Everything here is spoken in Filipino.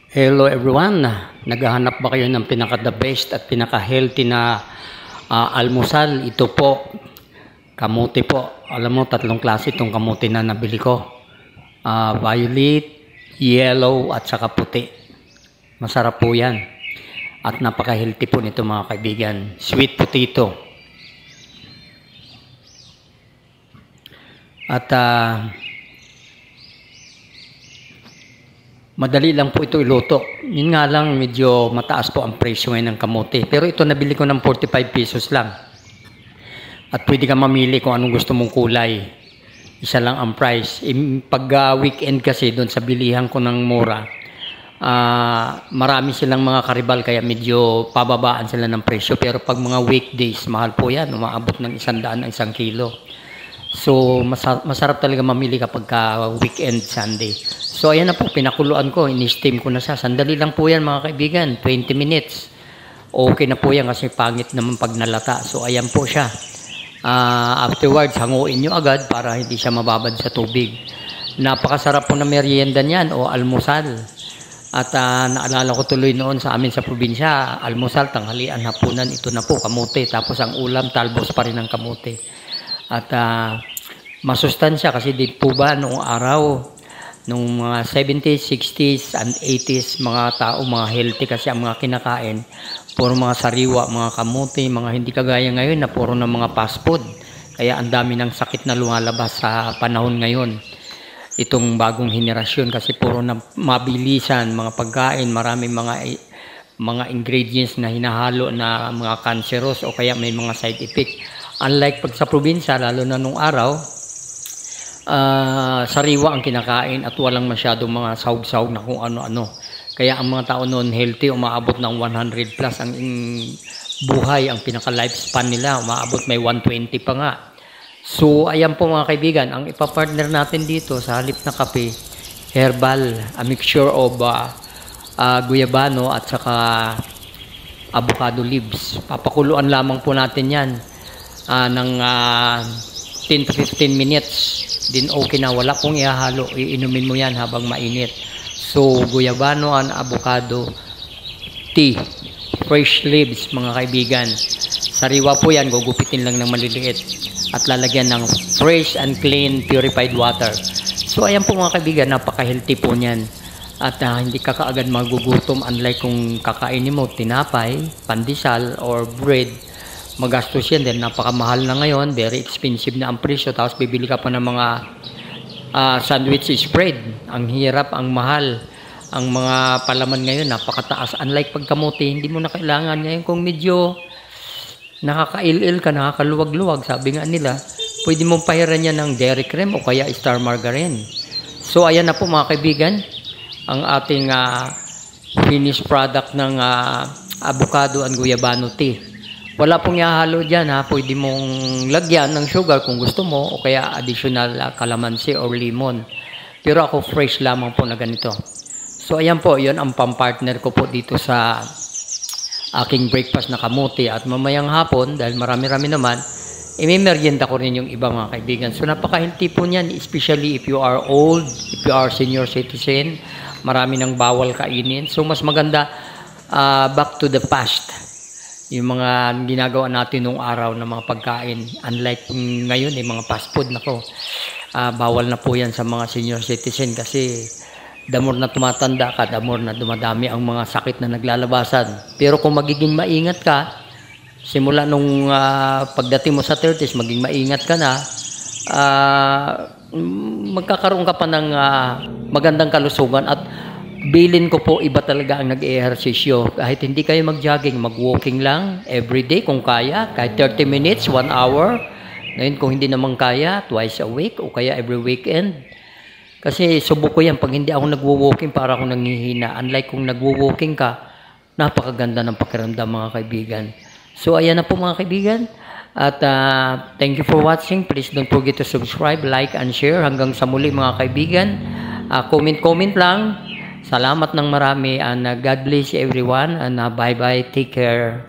Hello everyone! Naghahanap ba kayo ng pinaka-the best at pinaka-healthy na almusal? Ito po, kamote po. Alam mo, tatlong klase itong kamote na nabili ko. Violet, yellow at saka puti. Masarap po yan. At napaka-healthy po nito mga kaibigan. Sweet potato. At madali lang po ito iluto. Yun nga lang, medyo mataas po ang presyo ngayon ng kamote. Pero ito nabili ko ng 45 pesos lang. At pwede ka mamili kung anong gusto mong kulay. Isa lang ang price. Pag weekend kasi doon sa bilihan ko ng mura, marami silang mga karibal kaya medyo pababaan sila ng presyo. Pero pag mga weekdays, mahal po yan. Umaabot ng 100 ang 1 kilo. So, masarap talaga mamili kapag weekend, Sunday. So, ayan na po, pinakuluan ko, in-steam ko na siya. Sandali lang po yan mga kaibigan, 20 minutes. Okay na po yan kasi pangit naman pag nalata. So, ayan po siya. Afterwards, hanguin nyo agad para hindi siya mababad sa tubig. Napakasarap po na merienda niyan o almusal. At naalala ko tuloy noon sa amin sa probinsya, almusal, tanghalian, hapunan, ito na po, kamote. Tapos ang ulam, talbos pa rin ng kamote. At masustansya kasi din po ba noong araw, nung mga 70s, 60s, and 80s, mga tao, mga healthy kasi ang mga kinakain. Puro mga sariwa, mga kamote, mga hindi kagaya ngayon na puro na mga fast food. Kaya ang dami ng sakit na lumalabas sa panahon ngayon. Itong bagong henerasyon kasi puro na mabilisan, mga pagkain, maraming mga ingredients na hinahalo na mga cancerous o kaya may mga side effect. Unlike pag sa probinsya, lalo na nung araw, sariwa ang kinakain at walang masyadong mga sahog-sahog na kung ano-ano. Kaya ang mga tao noon healthy, umaabot ng 100 plus ang buhay, ang pinaka-lifespan nila, umaabot may 120 pa nga. So, ayan po mga kaibigan, ang ipapartner natin dito sa halip na kape, herbal, a mixture of guyabano at saka avocado leaves. Papakuluan lamang po natin yan ng 10 to 15 minutes. Din okay na, wala pong ihahalo, iinumin mo yan habang mainit. So, guyabano and avocado tea, fresh leaves mga kaibigan. Sariwa po yan, gugupitin lang ng maliliit at lalagyan ng fresh and clean purified water. So, ayan po mga kaibigan, napaka-healthy po niyan. At hindi ka kaagad magugutom unlike kung kakainin mo tinapay, pandesal, or bread. Magastos yan din, napakamahal na ngayon, very expensive na ang presyo, tapos bibili ka pa ng mga sandwich spread. Ang hirap, ang mahal. Ang mga palaman ngayon, napakataas. Unlike pagkamote, hindi mo na kailangan. Ngayon kung medyo nakakailil ka, nakakaluwag-luwag, sabi nga nila, pwede mong pahiran yan ng dairy cream o kaya star margarine. So ayan na po mga kaibigan, ang ating finished product ng avocado and guyabano tea. Wala pong ihahalo dyan ha, pwede mong lagyan ng sugar kung gusto mo o kaya additional calamansi or lemon. Pero ako fresh lamang po na ganito. So ayan po, yun ang pampartner ko po dito sa aking breakfast na kamote. At mamayang hapon, dahil marami-rami naman, merienda ko rin yung iba mga kaibigan. So napaka-healthy po niyan, especially if you are old, if you are senior citizen, marami nang bawal kainin. So mas maganda back to the past. Yung mga ginagawa natin nung araw na mga pagkain, unlike ngayon mga fast food, nako, bawal na po yan sa mga senior citizen kasi the more na tumatanda ka, the more na dumadami ang mga sakit na naglalabasan. Pero kung magiging maingat ka, simula nung pagdating mo sa 30s, maging maingat ka na, magkakaroon ka pa ng magandang kalusugan. At bilin ko po, iba talaga ang nag-ehersisyo. Kahit hindi kayo mag-jogging, mag-walking lang everyday kung kaya, kahit 30 minutes, 1 hour. Ngayon kung hindi naman kaya, twice a week o kaya every weekend. Kasi subok ko yan, pag hindi ako nagwo-walking, para akong nanghihina. Unlike kung nagwo-walking ka, napakaganda ng pakiramdam mga kaibigan. So ayan na po mga kaibigan. At thank you for watching. Please don't forget to subscribe, like, and share. Hanggang sa muli mga kaibigan. Comment lang. Salamat ng marami and God bless everyone and bye-bye. Take care.